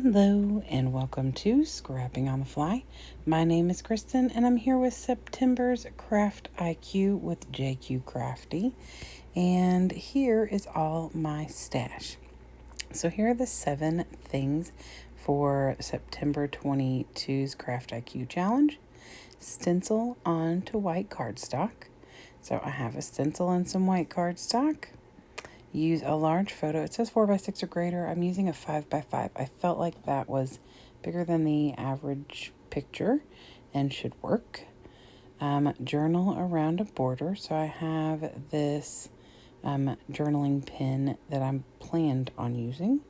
Hello and welcome to Scrapping on the Fly. My name is Kristen and I'm here with September's CraftIQ with JQ Crafty. And here is all my stash. So here are the 7 things for September 22's CraftIQ challenge. Stencil onto white cardstock. So I have a stencil and some white cardstock. Use a large photo. It says 4x6 or greater. I'm using a 5x5. I felt like that was bigger than the average picture and should work. Journal around a border. So I have this journaling pen that I'm planned on using.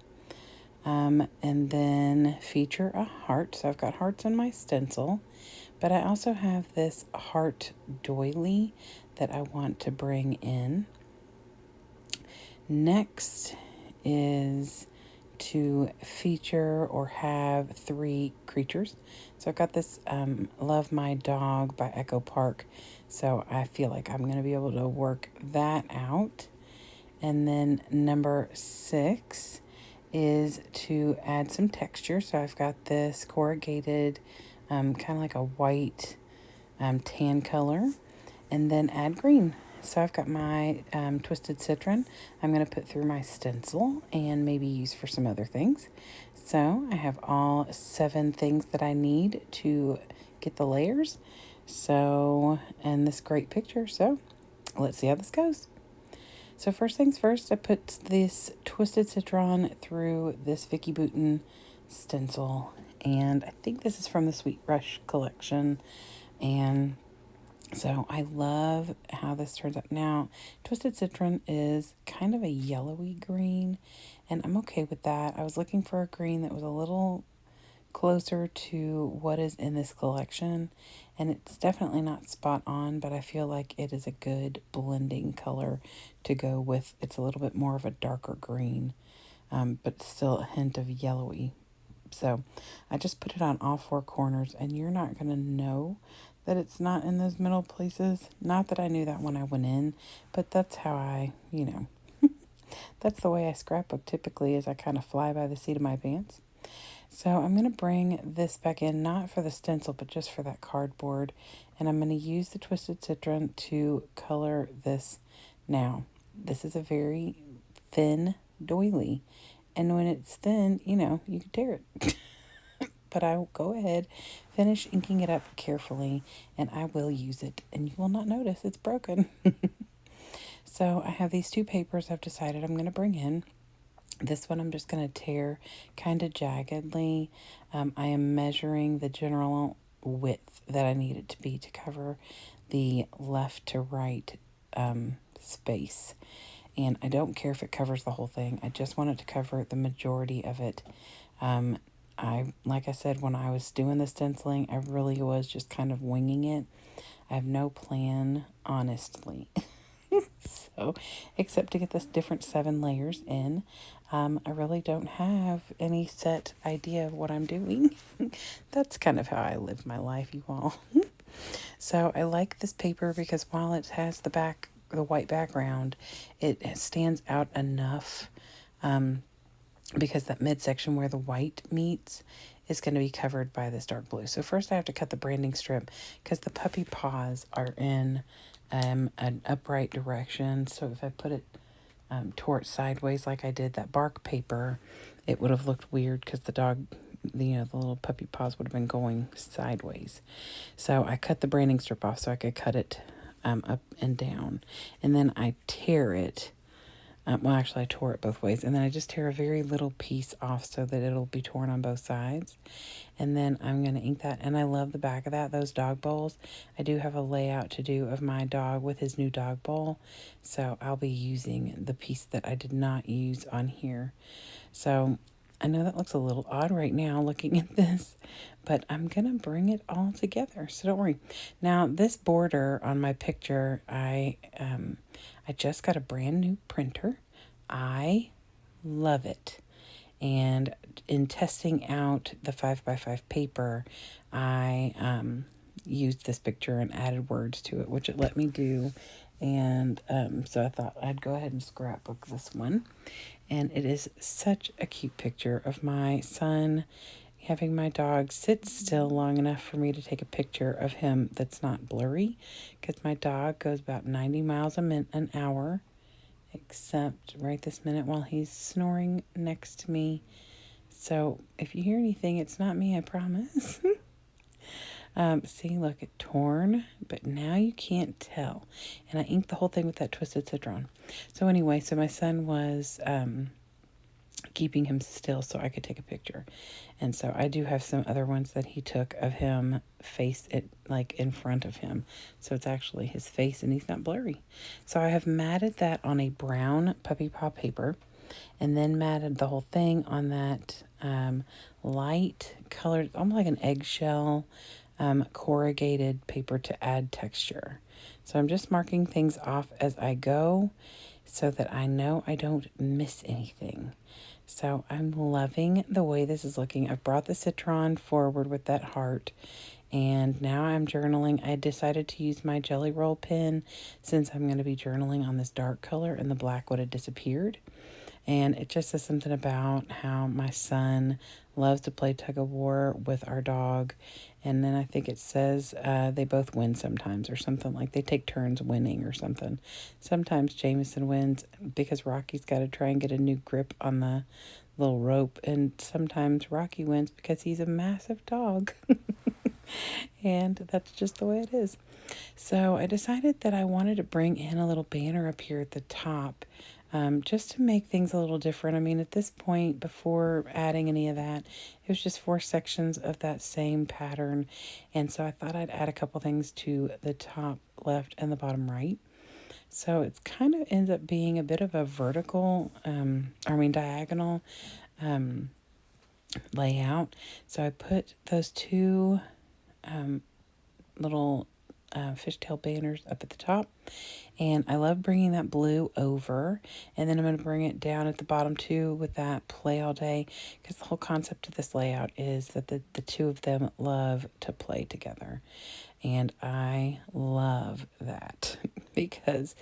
And then feature a heart. So I've got hearts in my stencil, but I also have this heart doily that I want to bring in. Next is to feature or have 3 creatures. So I've got this Love My Dog by Echo Park. So I feel like I'm going to be able to work that out. And then number 6 is to add some texture. So I've got this corrugated, kind of like a white tan color. And then add green. So I've got my Twisted Citron I'm going to put through my stencil and maybe use for some other things. So I have all 7 things that I need to get the layers. So, and this great picture. So let's see how this goes. So first things first, I put this Twisted Citron through this Vicky Bouton stencil. And I think this is from the Sweet Rush collection. And so I love how this turns out. Now, Twisted Citron is kind of a yellowy green, and I'm okay with that. I was looking for a green that was a little closer to what is in this collection, and it's definitely not spot on, but I feel like it is a good blending color to go with. It's a little bit more of a darker green, but still a hint of yellowy. So I just put it on all 4 corners, and you're not going to know that it's not in those middle places. Not that I knew that when I went in, but that's how I, that's the way I scrapbook typically, is I kind of fly by the seat of my pants. So I'm going to bring this back in, not for the stencil, but just for that cardboard. And I'm going to use the Twisted Citron to color this. Now, this is a very thin doily. And when it's thin, you can tear it. But I will go ahead, finish inking it up carefully, and I will use it. And you will not notice it's broken. So I have these 2 papers I've decided I'm going to bring in. This one I'm just going to tear kind of jaggedly. I am measuring the general width that I need it to be to cover the left to right space. And I don't care if it covers the whole thing. I just want it to cover the majority of it. Like I said, when I was doing the stenciling, I really was just kind of winging it. I have no plan, honestly. So, except to get this different 7 layers in, I really don't have any set idea of what I'm doing. That's kind of how I live my life, you all. So I like this paper because while it has the white background, it stands out enough, because that midsection where the white meets is going to be covered by this dark blue. So first I have to cut the branding strip because the puppy paws are in an upright direction. So if I put it toward sideways like I did that bark paper, it would have looked weird because the dog, the little puppy paws would have been going sideways. So I cut the branding strip off so I could cut it up and down. And then I tear it. Well, actually, I tore it both ways. And then I just tear a very little piece off so that it'll be torn on both sides. And then I'm going to ink that. And I love the back of that, those dog bowls. I do have a layout to do of my dog with his new dog bowl. So I'll be using the piece that I did not use on here. So I know that looks a little odd right now looking at this, but I'm going to bring it all together. So don't worry. Now, this border on my picture, I just got a brand new printer. I love it. And in testing out the 5x5 paper, I used this picture and added words to it, which it let me do. And so I thought I'd go ahead and scrapbook this one. And it is such a cute picture of my son having my dog sit still long enough for me to take a picture of him that's not blurry, because my dog goes about 90 miles an hour, except right this minute while he's snoring next to me. So if you hear anything, it's not me, I promise. See, look, it torn, but now you can't tell. And I inked the whole thing with that Twisted Citron. So anyway, so my son was keeping him still so I could take a picture. And so I do have some other ones that he took of him face it like in front of him. So it's actually his face and he's not blurry. So I have matted that on a brown puppy paw paper and then matted the whole thing on that light colored, almost like an eggshell corrugated paper to add texture. So I'm just marking things off as I go so that I know I don't miss anything. So I'm loving the way this is looking. I've brought the citron forward with that heart, and now I'm journaling. I decided to use my Jelly Roll pen since I'm going to be journaling on this dark color and the black would have disappeared. And it just says something about how my son loves to play tug of war with our dog. And then I think it says they both win sometimes or something, like they take turns winning or something. Sometimes Jameson wins because Rocky's got to try and get a new grip on the little rope. And sometimes Rocky wins because he's a massive dog. And that's just the way it is. So I decided that I wanted to bring in a little banner up here at the top, just to make things a little different. I mean, at this point, before adding any of that, it was just 4 sections of that same pattern. And so I thought I'd add a couple things to the top left and the bottom right. So it's kind of ends up being a bit of a vertical, diagonal layout. So I put those 2 little fishtail banners up at the top, and I love bringing that blue over, and then I'm going to bring it down at the bottom too with that play all day, because the whole concept of this layout is that the 2 of them love to play together, and I love that because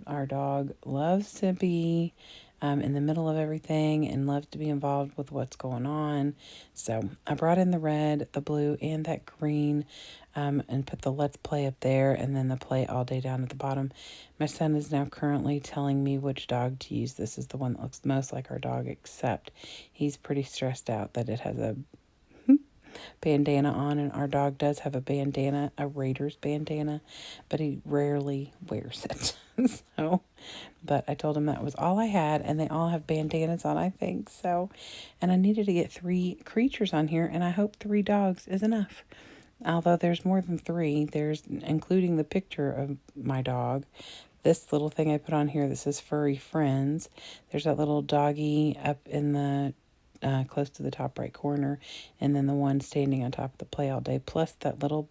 our dog loves to be in the middle of everything and loves to be involved with what's going on. So I brought in the red, the blue, and that green, and put the let's play up there and then the play all day down at the bottom. My son is now currently telling me which dog to use. This is the one that looks most like our dog, except he's pretty stressed out that it has a bandana on, and our dog does have a bandana, a Raiders bandana, but he rarely wears it. So, but I told him that was all I had, and they all have bandanas on, I think. So, and I needed to get 3 creatures on here, and I hope 3 dogs is enough. Although there's more than 3, there's including the picture of my dog. This little thing I put on here that says Furry Friends. There's that little doggy up in the close to the top right corner, and then the one standing on top of the play all day, plus that little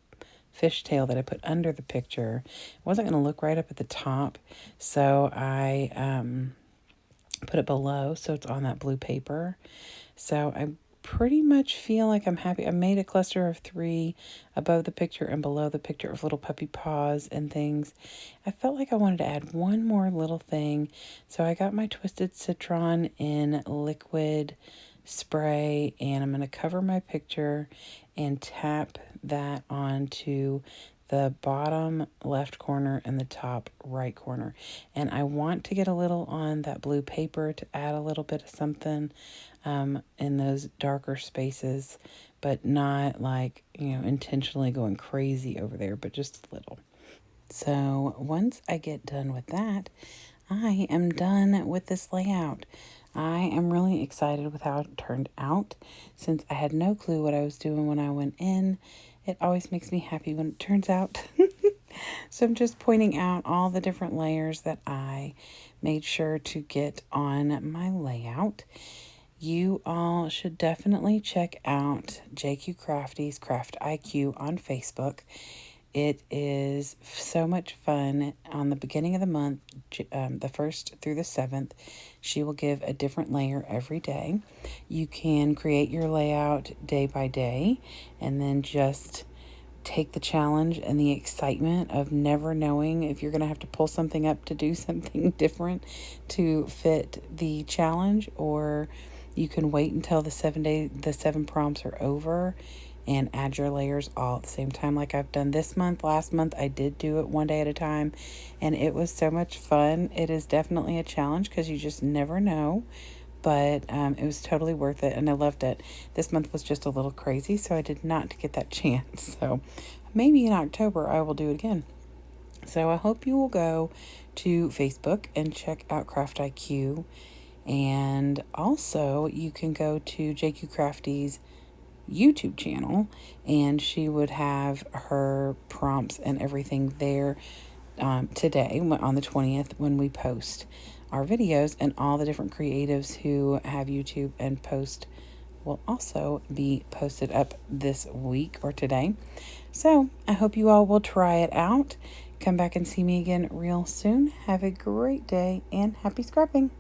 fishtail that I put under the picture. It wasn't going to look right up at the top, so I put it below so it's on that blue paper. So I pretty much feel like I'm happy. I made a cluster of 3 above the picture and below the picture of little puppy paws and things. I felt like I wanted to add one more little thing, so I got my Twisted Citron in liquid spray, and I'm going to cover my picture and tap that onto the bottom left corner and the top right corner. And I want to get a little on that blue paper to add a little bit of something in those darker spaces, but not like, intentionally going crazy over there, but just a little. So once I get done with that, I am done with this layout. I am really excited with how it turned out, since I had no clue what I was doing when I went in. It always makes me happy when it turns out. So I'm just pointing out all the different layers that I made sure to get on my layout. You all should definitely check out JQ Crafty's CraftIQ on Facebook. It is so much fun. On the beginning of the month, the 1st through the 7th, she will give a different layer every day. You can create your layout day by day and then just take the challenge and the excitement of never knowing if you're going to have to pull something up to do something different to fit the challenge, or you can wait until the 7 prompts are over and add your layers all at the same time, like I've done this month. Last month I did do it one day at a time, and it was so much fun. It is definitely a challenge because you just never know, but it was totally worth it, and I loved it. This month was just a little crazy, so I did not get that chance. So maybe in October I will do it again. So I hope you will go to Facebook and check out CraftIQ, and also you can go to JQ Crafty's YouTube channel, and she would have her prompts and everything there today on the 20th when we post our videos, and all the different creatives who have YouTube and post will also be posted up this week or today. So I hope you all will try it out. Come back and see me again real soon. Have a great day and happy scrapping.